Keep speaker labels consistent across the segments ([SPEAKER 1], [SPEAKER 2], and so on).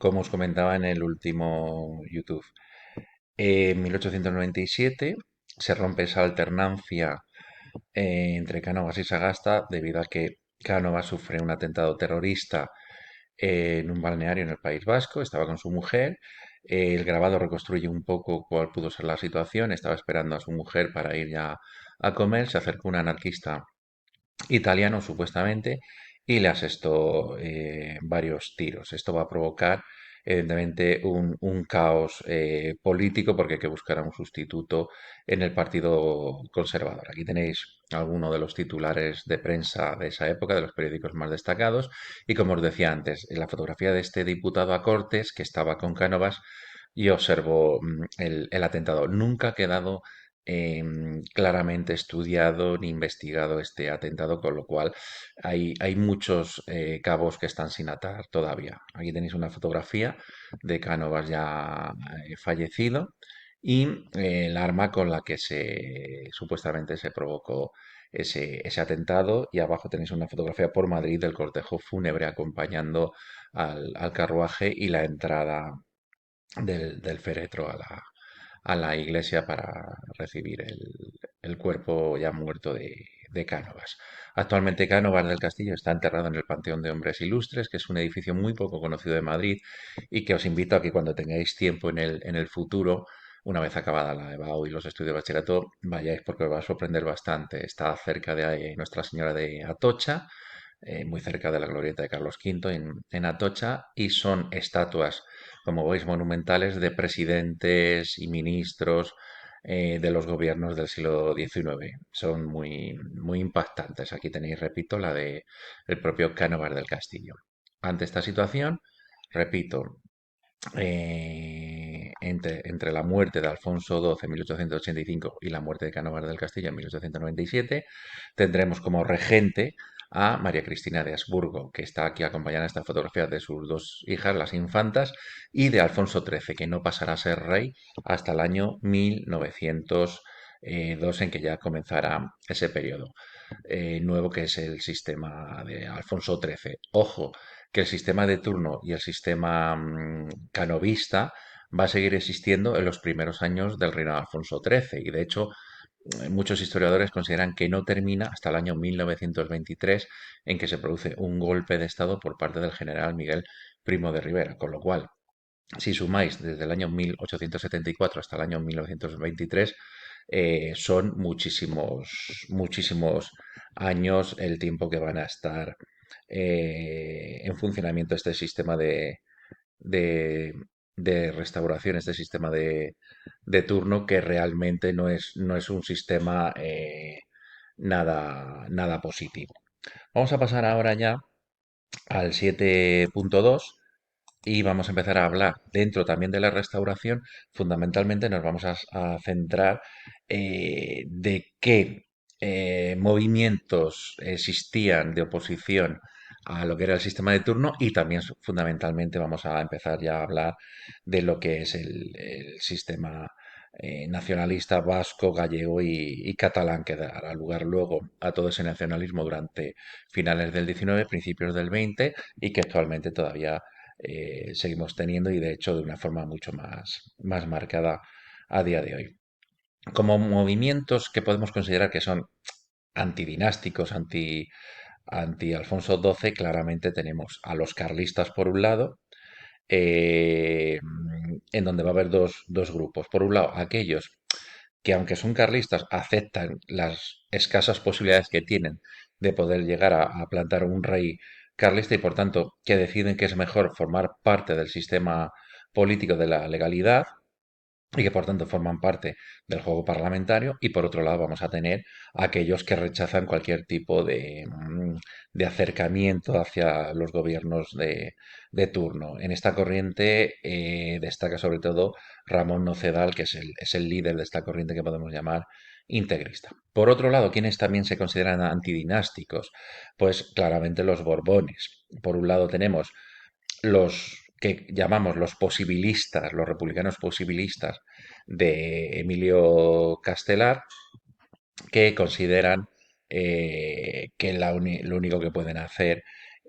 [SPEAKER 1] como os comentaba en el último YouTube. En 1897 se rompe esa alternancia entre Cánovas y Sagasta debido a que Cánovas sufre un atentado terrorista en un balneario en el País Vasco, estaba con su mujer. El grabado reconstruye un poco cuál pudo ser la situación, estaba esperando a su mujer para ir ya a comer, se acercó un anarquista italiano supuestamente y le asestó varios tiros. Esto va a provocar evidentemente un caos político porque hay que buscar a un sustituto en el Partido Conservador. Aquí tenéis algunos de los titulares de prensa de esa época, de los periódicos más destacados. Y como os decía antes, en la fotografía de este diputado a Cortes que estaba con Cánovas y observó el atentado. Nunca ha quedado claramente estudiado ni investigado este atentado, con lo cual hay muchos cabos que están sin atar todavía. Aquí tenéis una fotografía de Cánovas ya fallecido y el arma con la que supuestamente se provocó ese atentado. Y abajo tenéis una fotografía por Madrid del cortejo fúnebre acompañando al carruaje y la entrada del féretro a la iglesia para recibir el cuerpo ya muerto de Cánovas. Actualmente Cánovas del Castillo está enterrado en el Panteón de Hombres Ilustres, que es un edificio muy poco conocido de Madrid y que os invito a que cuando tengáis tiempo en el futuro, una vez acabada la EBAU y los estudios de bachillerato, vayáis porque os va a sorprender bastante. Está cerca de Nuestra Señora de Atocha, muy cerca de la glorieta de Carlos V en Atocha, y son estatuas, como veis, monumentales de presidentes y ministros de los gobiernos del siglo XIX. Son muy, muy impactantes. Aquí tenéis, repito, la de el propio Cánovas del Castillo. Ante esta situación, repito, entre la muerte de Alfonso XII en 1885 y la muerte de Cánovas del Castillo en 1897, tendremos como regente a María Cristina de Habsburgo, que está aquí acompañada en esta fotografía de sus dos hijas, las infantas, y de Alfonso XIII, que no pasará a ser rey hasta el año 1902, en que ya comenzará ese periodo nuevo que es el sistema de Alfonso XIII. Ojo, que el sistema de turno y el sistema canovista va a seguir existiendo en los primeros años del reino de Alfonso XIII. Y de hecho, muchos historiadores consideran que no termina hasta el año 1923, en que se produce un golpe de Estado por parte del general Miguel Primo de Rivera. Con lo cual, si sumáis desde el año 1874 hasta el año 1923, son muchísimos, muchísimos años el tiempo que van a estar en funcionamiento este sistema de, de restauración, este sistema de turno, que realmente no es un sistema nada positivo. Vamos a pasar ahora ya al 7.2 y vamos a empezar a hablar dentro también de la restauración. Fundamentalmente nos vamos a centrar de qué movimientos existían de oposición a lo que era el sistema de turno, y también fundamentalmente vamos a empezar ya a hablar de lo que es el sistema nacionalista vasco, gallego y catalán, que dará lugar luego a todo ese nacionalismo durante finales del 19, principios del 20, y que actualmente todavía seguimos teniendo, y de hecho de una forma mucho más marcada a día de hoy. Como movimientos que podemos considerar que son antidinásticos, anti Alfonso XII, claramente tenemos a los carlistas por un lado, eh, en donde va a haber dos grupos. Por un lado, aquellos que, aunque son carlistas, aceptan las escasas posibilidades que tienen de poder llegar a plantar un rey carlista, y por tanto que deciden que es mejor formar parte del sistema político de la legalidad y que por tanto forman parte del juego parlamentario. Y por otro lado vamos a tener a aquellos que rechazan cualquier tipo de acercamiento hacia los gobiernos de turno. En esta corriente destaca sobre todo Ramón Nocedal, que es el líder de esta corriente que podemos llamar integrista. Por otro lado, ¿quiénes también se consideran antidinásticos? Pues claramente los Borbones. Por un lado tenemos los que llamamos los posibilistas, los republicanos posibilistas de Emilio Castelar, que consideran que lo único que pueden hacer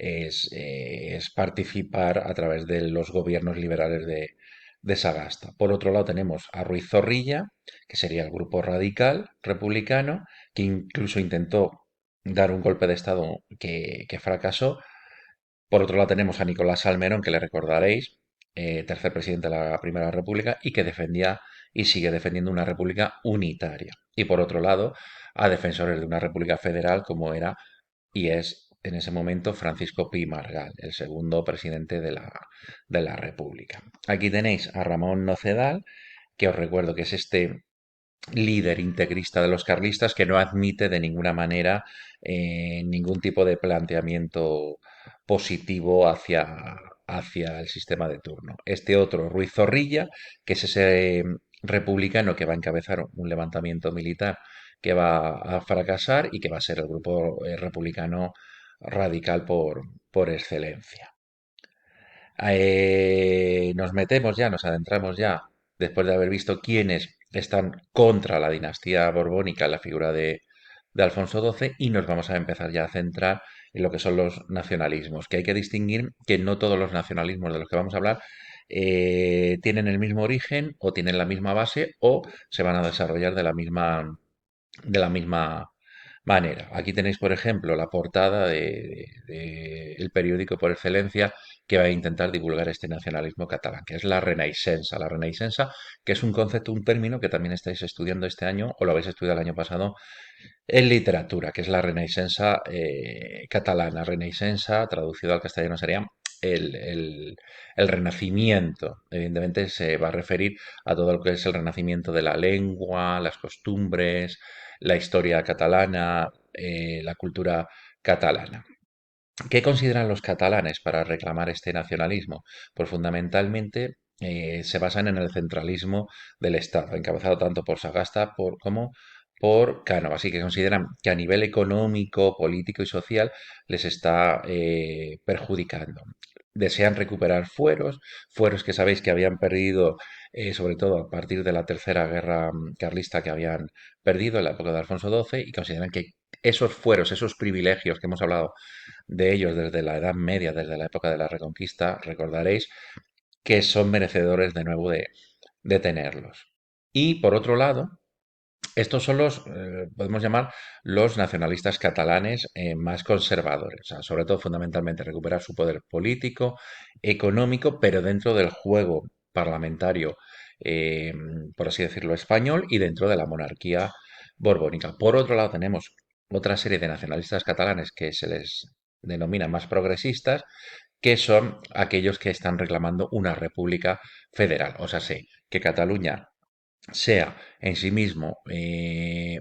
[SPEAKER 1] es participar a través de los gobiernos liberales de Sagasta. Por otro lado tenemos a Ruiz Zorrilla, que sería el grupo radical republicano, que incluso intentó dar un golpe de Estado que fracasó. Por otro lado tenemos a Nicolás Salmerón, que le recordaréis, tercer presidente de la Primera República, y que defendía y sigue defendiendo una república unitaria. Y por otro lado, a defensores de una república federal como era y es en ese momento Francisco Pi Margall, el segundo presidente de la República. Aquí tenéis a Ramón Nocedal, que os recuerdo que es este líder integrista de los carlistas que no admite de ninguna manera ningún tipo de planteamiento positivo hacia el sistema de turno. Este otro, Ruiz Zorrilla, que es ese republicano que va a encabezar un levantamiento militar que va a fracasar y que va a ser el grupo republicano radical por excelencia. Nos metemos ya, nos adentramos ya, después de haber visto quiénes están contra la dinastía borbónica, la figura de Alfonso XII, y nos vamos a empezar ya a centrar en lo que son los nacionalismos, que hay que distinguir que no todos los nacionalismos de los que vamos a hablar tienen el mismo origen o tienen la misma base o se van a desarrollar de la misma manera. Aquí tenéis, por ejemplo, la portada de el periódico por excelencia que va a intentar divulgar este nacionalismo catalán, que es la Renaixença. La Renaixença, que es un concepto, un término que también estáis estudiando este año o lo habéis estudiado el año pasado en literatura, que es la Renaixença catalana. Renaixença, traducido al castellano, sería el renacimiento. Evidentemente se va a referir a todo lo que es el renacimiento de la lengua, las costumbres, la historia catalana, la cultura catalana. ¿Qué consideran los catalanes para reclamar este nacionalismo? Pues fundamentalmente se basan en el centralismo del Estado, encabezado tanto por Sagasta como por Cánovas, así que consideran que a nivel económico, político y social les está perjudicando. Desean recuperar fueros que sabéis que habían perdido, sobre todo a partir de la Tercera Guerra Carlista que habían perdido en la época de Alfonso XII, y consideran que esos fueros, esos privilegios que hemos hablado de ellos desde la Edad Media, desde la época de la Reconquista, recordaréis que son merecedores de nuevo de tenerlos. Y por otro lado, estos son los, podemos llamar, los nacionalistas catalanes más conservadores, o sea, sobre todo fundamentalmente recuperar su poder político, económico, pero dentro del juego parlamentario, eh, por así decirlo, español y dentro de la monarquía borbónica. Por otro lado, tenemos otra serie de nacionalistas catalanes que se les denomina más progresistas, que son aquellos que están reclamando una república federal. O sea, sé que Cataluña sea en sí mismo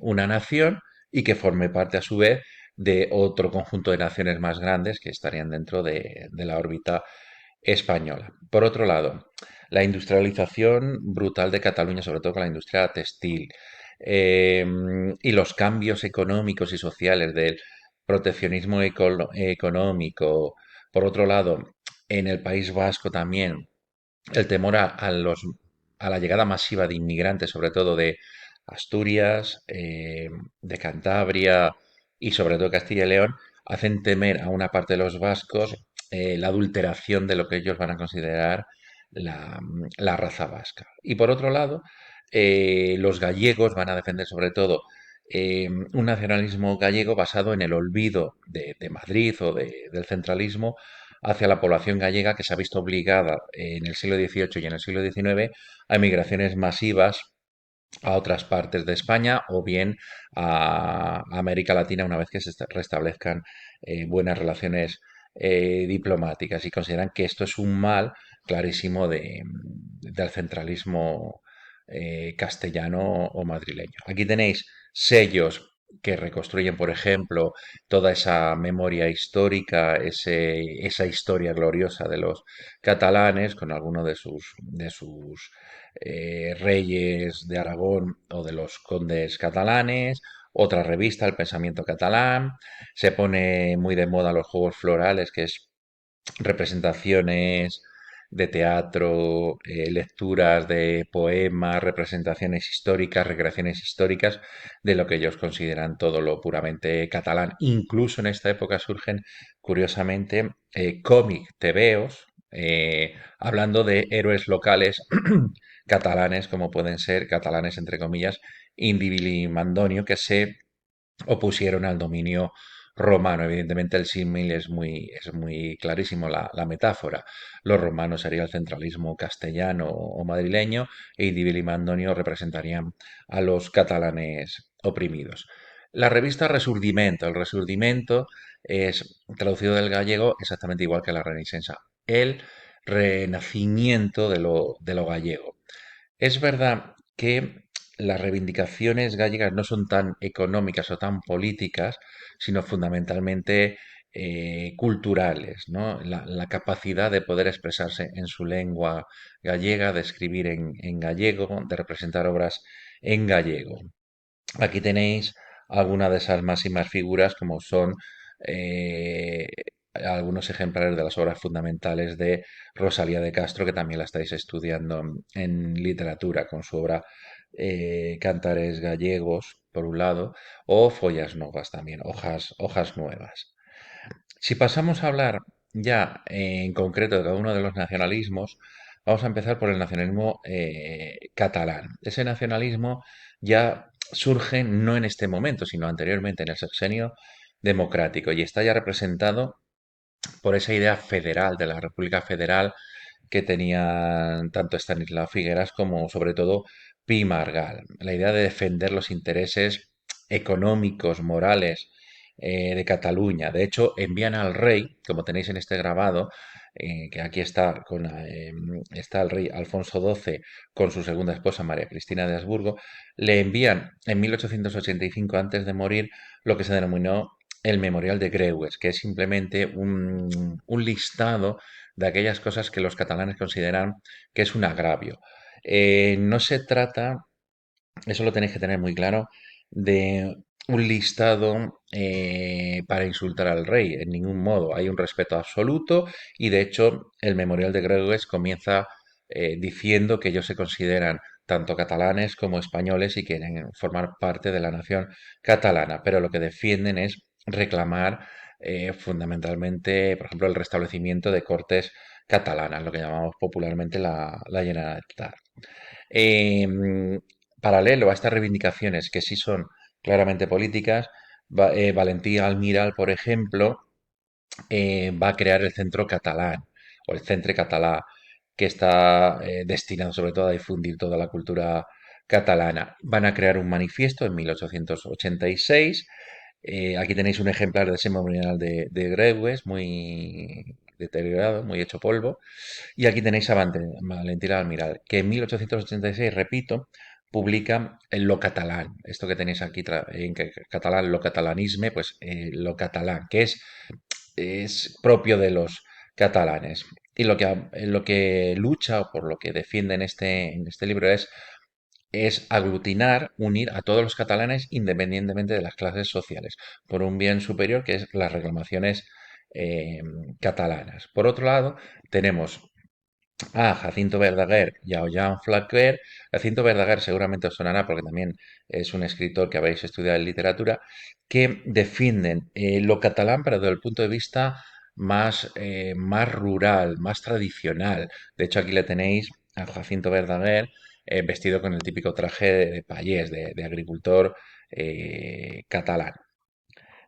[SPEAKER 1] una nación y que forme parte a su vez de otro conjunto de naciones más grandes que estarían dentro de la órbita española. Por otro lado, la industrialización brutal de Cataluña, sobre todo con la industria textil, eh, y los cambios económicos y sociales del proteccionismo económico. Por otro lado, en el País Vasco también el temor a la llegada masiva de inmigrantes, sobre todo de Asturias, de Cantabria y sobre todo Castilla y León, hacen temer a una parte de los vascos la adulteración de lo que ellos van a considerar la, la raza vasca. Y por otro lado, los gallegos van a defender sobre todo un nacionalismo gallego basado en el olvido de Madrid o del centralismo hacia la población gallega que se ha visto obligada en el siglo XVIII y en el siglo XIX a emigraciones masivas a otras partes de España o bien a América Latina una vez que se restablezcan buenas relaciones diplomáticas y consideran que esto es un mal clarísimo del centralismo castellano o madrileño. Aquí tenéis sellos que reconstruyen, por ejemplo, toda esa memoria histórica, esa historia gloriosa de los catalanes con algunos de sus reyes de Aragón o de los condes catalanes, otra revista, El Pensamiento Catalán, se pone muy de moda los juegos florales, que es representaciones de teatro, lecturas de poemas, representaciones históricas, recreaciones históricas de lo que ellos consideran todo lo puramente catalán. Incluso en esta época surgen, curiosamente, cómic tebeos, hablando de héroes locales catalanes, como pueden ser catalanes, entre comillas, Indivili y Mandonio, que se opusieron al dominio romano. Evidentemente el símil es muy clarísimo, la metáfora. Los romanos sería el centralismo castellano o madrileño e Indíbil y Mandonio representarían a los catalanes oprimidos. La revista Resurdimento. El Resurdimento es traducido del gallego exactamente igual que la Renaissance. El renacimiento de lo gallego. Es verdad que las reivindicaciones gallegas no son tan económicas o tan políticas, sino fundamentalmente culturales, ¿no? La capacidad de poder expresarse en su lengua gallega, de escribir en gallego, de representar obras en gallego. Aquí tenéis algunas de esas máximas figuras como son eh, algunos ejemplares de las obras fundamentales de Rosalía de Castro, que también la estáis estudiando en literatura con su obra Cantares Gallegos, por un lado, o Follas Novas también, hojas nuevas. Si pasamos a hablar ya en concreto de cada uno de los nacionalismos, vamos a empezar por el nacionalismo catalán. Ese nacionalismo ya surge no en este momento, sino anteriormente, en el sexenio democrático, y está ya representado por esa idea federal de la República Federal que tenían tanto Estanislao Figueras como sobre todo Pi Margall. La idea de defender los intereses económicos, morales de Cataluña. De hecho, envían al rey, como tenéis en este grabado, que aquí está, está el rey Alfonso XII con su segunda esposa María Cristina de Habsburgo, le envían en 1885, antes de morir, lo que se denominó el Memorial de Greuges, que es simplemente un listado de aquellas cosas que los catalanes consideran que es un agravio. No se trata, eso lo tenéis que tener muy claro, de un listado para insultar al rey, en ningún modo. Hay un respeto absoluto y de hecho el Memorial de Greuges comienza diciendo que ellos se consideran tanto catalanes como españoles y quieren formar parte de la nación catalana, pero lo que defienden es reclamar fundamentalmente, por ejemplo, el restablecimiento de cortes catalanas, lo que llamamos popularmente la Generalitat. Em, Paralelo a estas reivindicaciones que sí son claramente políticas, Valentí Almiral, por ejemplo, va a crear el Centro Catalán o el Centre Català, que está destinado sobre todo a difundir toda la cultura catalana. Van a crear un manifiesto en 1886. Aquí tenéis un ejemplar de ese memorial de Greuges, muy deteriorado, muy hecho polvo. Y aquí tenéis a Valentina Almiral, que en 1886, repito, publica el Lo Catalán. Esto que tenéis aquí en catalán, lo catalanisme, pues lo catalán, que es propio de los catalanes. Y lo que lucha o por lo que defiende en este libro es aglutinar, unir a todos los catalanes independientemente de las clases sociales, por un bien superior que es las reclamaciones eh, catalanas. Por otro lado, tenemos a Jacinto Verdaguer y a Ollán Flaquer. Jacinto Verdaguer seguramente os sonará porque también es un escritor que habéis estudiado en literatura, que defienden lo catalán pero desde el punto de vista más rural, más tradicional. De hecho, aquí le tenéis a Jacinto Verdaguer vestido con el típico traje de payés, de agricultor catalán.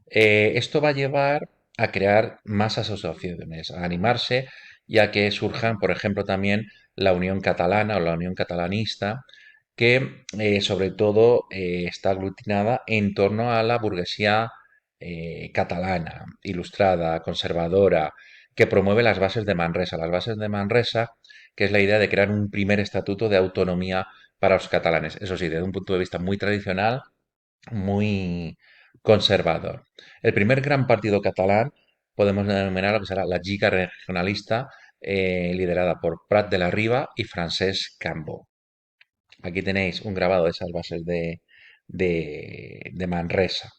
[SPEAKER 1] Esto va a llevar a crear más asociaciones, a animarse y a que surjan, por ejemplo, también la Unión Catalana o la Unión Catalanista, que sobre todo está aglutinada en torno a la burguesía catalana, ilustrada, conservadora, que promueve las bases de Manresa. Las bases de Manresa, que es la idea de crear un primer estatuto de autonomía para los catalanes. Eso sí, desde un punto de vista muy tradicional, muy conservador. El primer gran partido catalán podemos denominar lo que será la Lliga Regionalista, liderada por Prat de la Riba y Francesc Cambó. Aquí tenéis un grabado de esas bases de Manresa.